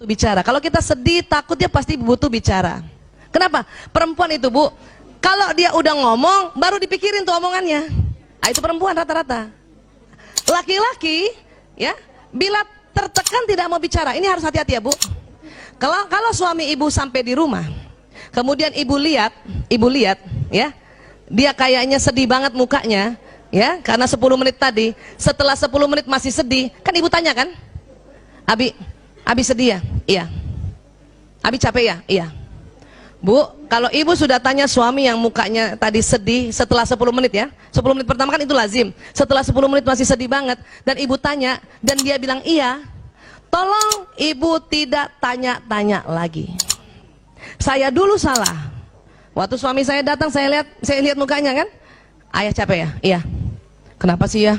bicara. Kalau kita sedih, takut, dia pasti butuh bicara. Kenapa? Perempuan itu, Bu, kalau dia udah ngomong, baru dipikirin tuh omongannya. Nah, itu perempuan rata-rata. Laki-laki, ya, bila tertekan tidak mau bicara. Ini harus hati-hati ya, Bu. Kalau suami ibu sampai di rumah, kemudian ibu lihat, ya, dia kayaknya sedih banget mukanya, ya, karena 10 menit tadi. Setelah 10 menit masih sedih, kan ibu tanya kan, Abi sedih ya? Iya. Abi capek ya? Iya. Bu, kalau ibu sudah tanya suami yang mukanya tadi sedih setelah 10 menit ya, 10 menit pertama kan itu lazim, setelah 10 menit masih sedih banget, dan ibu tanya, dan dia bilang iya, tolong ibu tidak tanya-tanya lagi. Saya dulu salah. Waktu suami saya datang, saya lihat mukanya kan, ayah capek ya? Iya. Kenapa sih ya?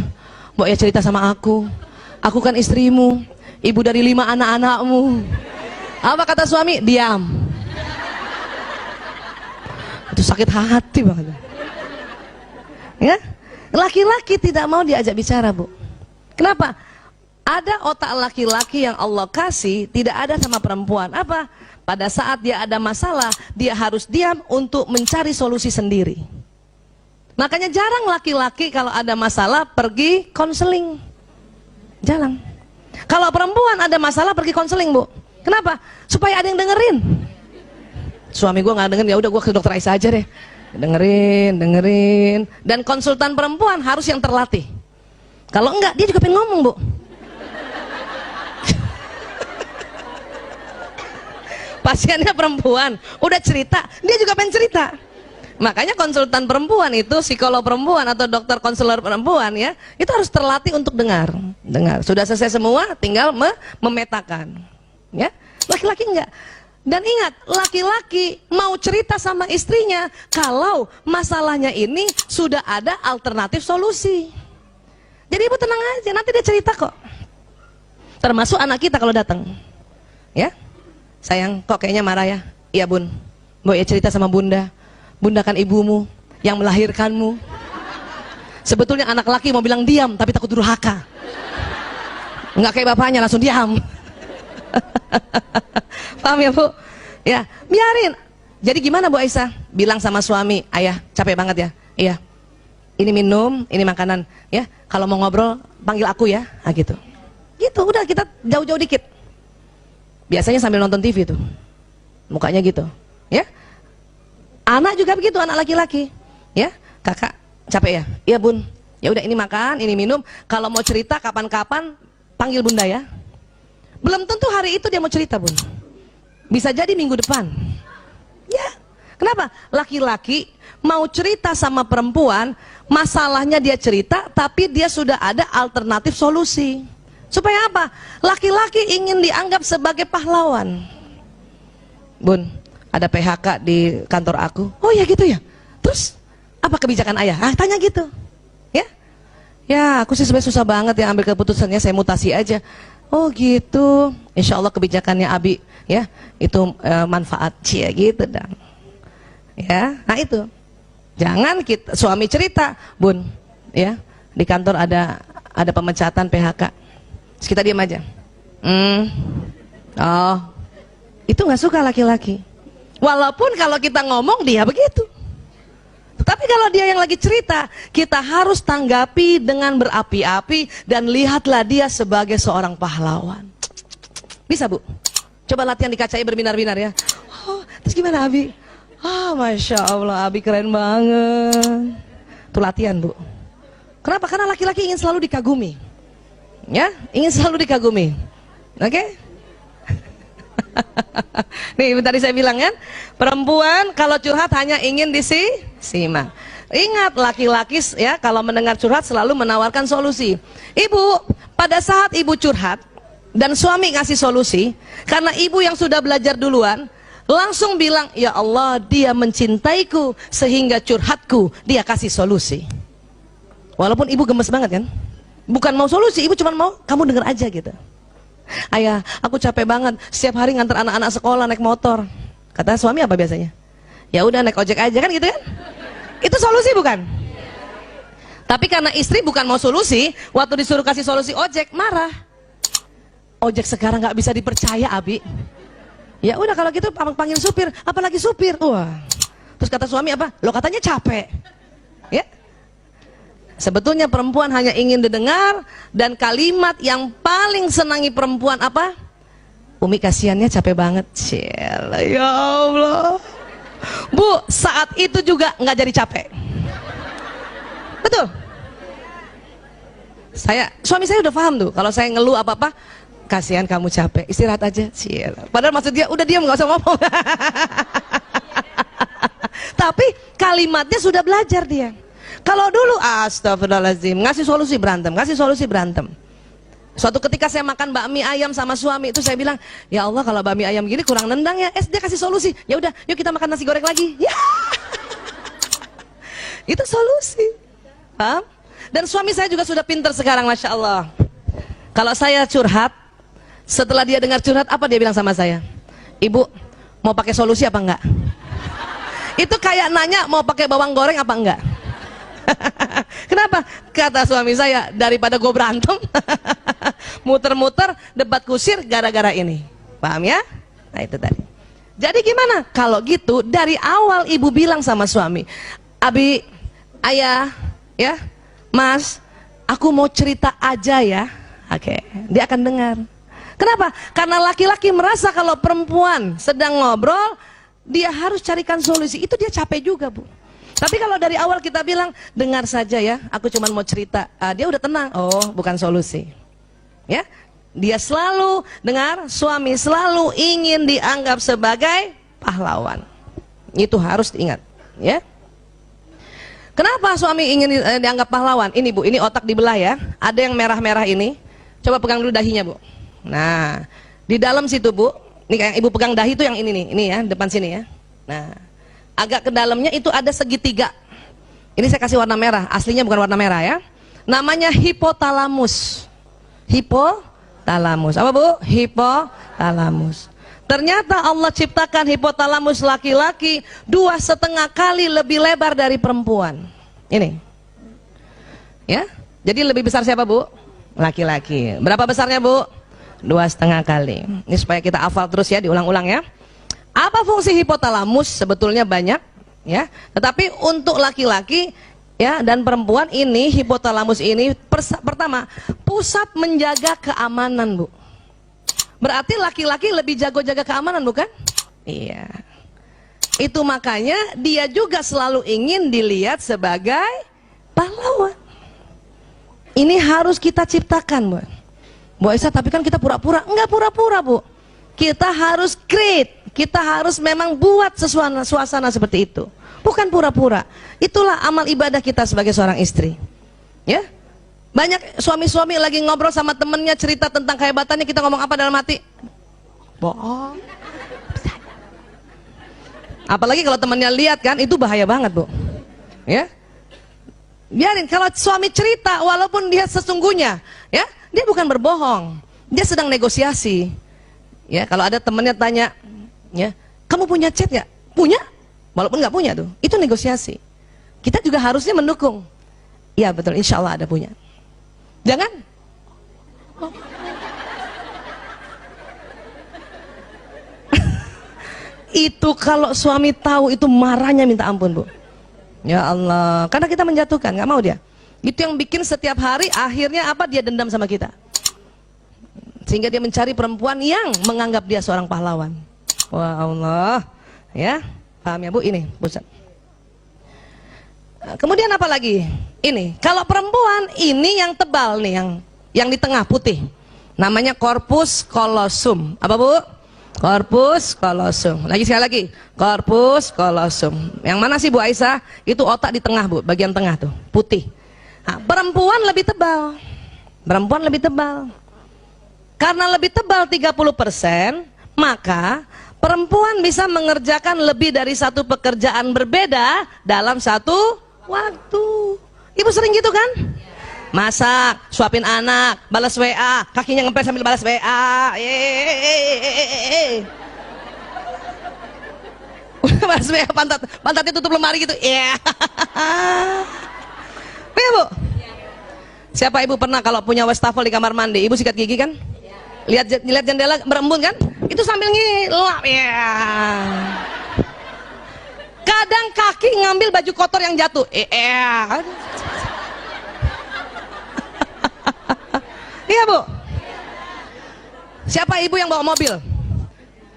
Mau ya cerita sama aku kan istrimu, ibu dari 5 anak-anakmu. Apa kata suami? Diam. Itu sakit hati banget. Ya, laki-laki tidak mau diajak bicara, Bu. Kenapa? Ada otak laki-laki yang Allah kasih, tidak ada sama perempuan. Apa? Pada saat dia ada masalah, dia harus diam untuk mencari solusi sendiri. Makanya jarang laki-laki kalau ada masalah pergi konseling. Jarang. Kalau perempuan ada masalah pergi konseling, Bu. Kenapa? Supaya ada yang dengerin. Suami gue nggak dengerin, ya udah gue ke dokter Aisyah aja deh. Dengerin. Dan konsultan perempuan harus yang terlatih. Kalau enggak, dia juga pengen ngomong, Bu. Pasiennya perempuan, udah cerita, dia juga pengen cerita. Makanya konsultan perempuan itu, psikolog perempuan atau dokter konselor perempuan ya, itu harus terlatih untuk dengar. Sudah selesai semua, tinggal memetakan. Ya, laki-laki enggak. Dan ingat, laki-laki mau cerita sama istrinya kalau masalahnya ini sudah ada alternatif solusi. Jadi ibu tenang aja, nanti dia cerita kok. Termasuk anak kita kalau datang. Ya, sayang, kok kayaknya marah ya? Iya bun, mau ya cerita sama bunda. Bunda kan ibumu yang melahirkanmu. Sebetulnya anak laki mau bilang diam, tapi takut durhaka. Enggak kayak bapaknya, langsung diam. Paham ya, Bu? Ya, biarin. Jadi gimana, Bu Aisyah? Bilang sama suami, ayah capek banget ya? Iya. Ini minum, ini makanan, ya. Kalau mau ngobrol, panggil aku ya. Nah, gitu. Gitu, udah kita jauh-jauh dikit. Biasanya sambil nonton TV tuh. Mukanya gitu, ya. Anak juga begitu, anak laki-laki. Ya, kakak capek ya? Iya bun. Ya udah, ini makan, ini minum. Kalau mau cerita kapan-kapan panggil bunda ya. Belum tentu hari itu dia mau cerita, bun. Bisa jadi minggu depan. Ya. Kenapa? Laki-laki mau cerita sama perempuan, masalahnya dia cerita, tapi dia sudah ada alternatif solusi. Supaya apa? Laki-laki ingin dianggap sebagai pahlawan. Bun, ada PHK di kantor aku. Oh ya gitu ya. Terus apa kebijakan ayah? Ah, tanya gitu. Ya. Ya, aku sih sebenarnya susah banget ya ambil keputusannya, saya mutasi aja. Oh gitu. Insya Allah kebijakannya Abi ya itu manfaat cia gitu dan. Ya, nah itu. Jangan kita suami cerita, Bun, ya di kantor ada pemecatan PHK. Terus kita diam aja. Oh, itu nggak suka laki-laki. Walaupun kalau kita ngomong dia begitu. Tetapi kalau dia yang lagi cerita, kita harus tanggapi dengan berapi-api dan lihatlah dia sebagai seorang pahlawan. Bisa, Bu? Coba latihan di kacanya berbinar-binar ya. Oh, terus gimana Abi? Ah, Masya Allah, Abi keren banget. Itu latihan, Bu. Kenapa? Karena laki-laki ingin selalu dikagumi. Ya, ingin selalu dikagumi. Oke? Nih tadi saya bilang kan, perempuan kalau curhat hanya ingin disimak. Ingat, laki-laki ya kalau mendengar curhat selalu menawarkan solusi. Ibu, pada saat ibu curhat dan suami ngasih solusi, karena ibu yang sudah belajar duluan, langsung bilang, ya Allah, dia mencintaiku sehingga curhatku dia kasih solusi. Walaupun ibu gemes banget kan, bukan mau solusi, ibu cuma mau kamu denger aja gitu. Ayah, aku capek banget setiap hari nganter anak-anak sekolah naik motor. Kata suami apa biasanya? Ya udah naik ojek aja kan gitu kan? Itu solusi bukan? Tapi karena istri bukan mau solusi, waktu disuruh kasih solusi ojek marah. ojek sekarang nggak bisa dipercaya, Abi. Ya udah kalau gitu panggil supir, apalagi supir. Wah. Terus kata suami apa? Lo katanya capek. Ya. Sebetulnya perempuan hanya ingin didengar, dan kalimat yang paling senangi perempuan apa? Umi kasihannya capek banget. Ciela, ya Allah. Bu, saat itu juga nggak jadi capek. Betul. Suami saya udah paham tuh. Kalau saya ngeluh apa-apa, kasihan kamu capek, istirahat aja. Ciela. Padahal maksud dia, udah diam nggak usah ngomong. Tapi kalimatnya sudah belajar dia. Kalau dulu astagfirullahaladzim, ngasih solusi berantem. Suatu ketika saya makan bakmi ayam sama suami, itu saya bilang, ya Allah kalau bakmi ayam gini kurang nendang ya. Dia kasih solusi, ya udah yuk kita makan nasi goreng lagi. Ya. Itu solusi. Paham? Dan suami saya juga sudah pintar sekarang, Masya Allah. Kalau saya curhat, setelah dia dengar curhat, apa dia bilang sama saya? Ibu, mau pakai solusi apa enggak? Itu kayak nanya mau pakai bawang goreng apa enggak. Kenapa? Kata suami saya, daripada gue berantem muter-muter debat kusir gara-gara ini. Paham ya? Nah itu tadi. Jadi gimana? Kalau gitu dari awal ibu bilang sama suami, Abi, ayah, ya, Mas, aku mau cerita aja ya. Oke, dia akan dengar. Kenapa? Karena laki-laki merasa kalau perempuan sedang ngobrol, dia harus carikan solusi. Itu dia capek juga, Bu. Tapi kalau dari awal kita bilang, dengar saja ya, aku cuma mau cerita, dia udah tenang. Oh, bukan solusi. Ya, dia selalu dengar, suami selalu ingin dianggap sebagai pahlawan. Itu harus diingat, ya. Kenapa suami ingin dianggap pahlawan? Ini Bu, ini otak dibelah ya. Ada yang merah-merah ini. Coba pegang dulu dahinya Bu. Nah, di dalam situ Bu, ini kayak ibu pegang dahi itu yang ini nih, ini ya, depan sini ya. Nah, agak ke dalamnya itu ada segitiga. Ini saya kasih warna merah, aslinya bukan warna merah ya. Namanya hipotalamus. Hipotalamus. Apa Bu? Hipotalamus. Ternyata Allah ciptakan hipotalamus laki-laki 2,5 kali lebih lebar dari perempuan. Ini. Ya. Jadi lebih besar siapa Bu? Laki-laki. Berapa besarnya Bu? 2,5 kali. Ini supaya kita hafal terus ya, diulang-ulang ya. Apa fungsi hipotalamus? Sebetulnya banyak ya. Tetapi untuk laki-laki ya dan perempuan ini, hipotalamus ini pertama pusat menjaga keamanan Bu. Berarti laki-laki lebih jago jaga keamanan bukan? Iya. Itu makanya dia juga selalu ingin dilihat sebagai pahlawan. Ini harus kita ciptakan Bu. Bu Aisyah, tapi kan kita pura-pura. Enggak pura-pura Bu. Kita harus create. Kita harus memang buat suasana seperti itu. Bukan pura-pura. Itulah amal ibadah kita sebagai seorang istri. Ya. Banyak suami-suami lagi ngobrol sama temennya, cerita tentang kehebatannya, kita ngomong apa dalam hati? Bohong. Apalagi kalau temennya lihat kan, itu bahaya banget Bu. Ya. Biarin, kalau suami cerita walaupun dia sesungguhnya, ya, dia bukan berbohong. Dia sedang negosiasi. Ya, kalau ada temennya tanya, ya, kamu punya chat ya? Punya? Walaupun nggak punya tuh, itu negosiasi. Kita juga harusnya mendukung. Iya betul, insya Allah ada punya. Jangan. Oh. Itu kalau suami tahu itu marahnya minta ampun Bu. Ya Allah, karena kita menjatuhkan, nggak mau dia. Itu yang bikin setiap hari akhirnya apa? Dia dendam sama kita. Sehingga dia mencari perempuan yang menganggap dia seorang pahlawan. Wah Allah, ya, paham ya Bu? Ini pusat. Kemudian apa lagi? Ini, kalau perempuan ini yang tebal nih, yang di tengah putih, namanya corpus callosum. Apa Bu? Corpus callosum. Lagi sekali lagi, corpus callosum. Yang mana sih Bu Aisyah? Itu otak di tengah Bu, bagian tengah tuh, putih. Nah, perempuan lebih tebal. Perempuan lebih tebal. Karena lebih tebal 30%, maka perempuan bisa mengerjakan lebih dari satu pekerjaan berbeda dalam satu waktu. Ibu sering gitu kan? Masak, suapin anak, balas WA, kakinya ngempel sambil balas WA. Balas WA, pantatnya tutup lemari gitu. Iya. Ya Bu. Siapa ibu pernah kalau punya wastafel di kamar mandi, ibu sikat gigi kan? lihat jendela berembun kan? Itu sambil ngilap ya. Kadang kaki ngambil baju kotor yang jatuh. Iya Bu. Siapa ibu yang bawa mobil?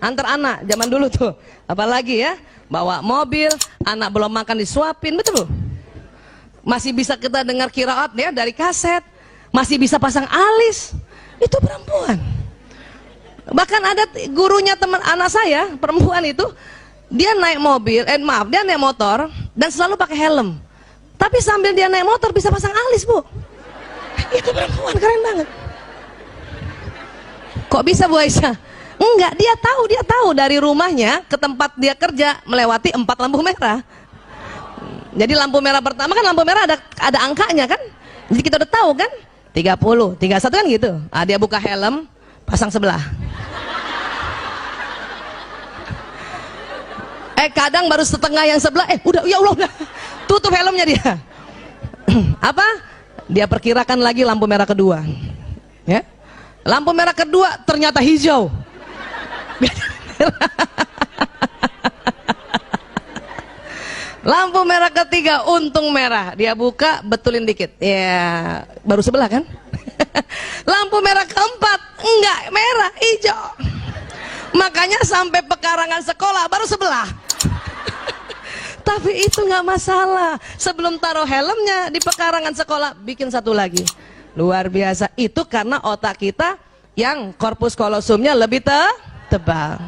Antar anak, zaman dulu tuh. Apalagi ya, bawa mobil, anak belum makan disuapin, betul Bu? Masih bisa kita dengar qiraat ya dari kaset. Masih bisa pasang alis. Itu perempuan. Bahkan ada gurunya teman anak saya, perempuan itu, dia naik mobil, dia naik motor dan selalu pakai helm. Tapi sambil dia naik motor bisa pasang alis Bu. Itu perempuan, keren banget. Kok bisa Bu Aisyah? Enggak, dia tahu dari rumahnya ke tempat dia kerja melewati 4 lampu merah. Jadi lampu merah pertama kan lampu merah ada angkanya kan? Jadi kita udah tahu kan? 30, 31 kan gitu. Ah, dia buka helm, pasang sebelah. Kadang baru setengah yang sebelah, udah, ya Allah, udah. Tutup helmnya dia. Apa? Dia perkirakan lagi lampu merah kedua. Ya. Lampu merah kedua ternyata hijau. Lampu merah ketiga untung merah. Dia buka, betulin dikit. Ya, baru sebelah kan? Lampu merah keempat enggak merah, hijau. Makanya sampai pekarangan sekolah baru sebelah. Tapi itu nggak masalah. Sebelum taruh helmnya di pekarangan sekolah, bikin satu lagi. Luar biasa. Itu karena otak kita yang korpus kolosumnya lebih tebal.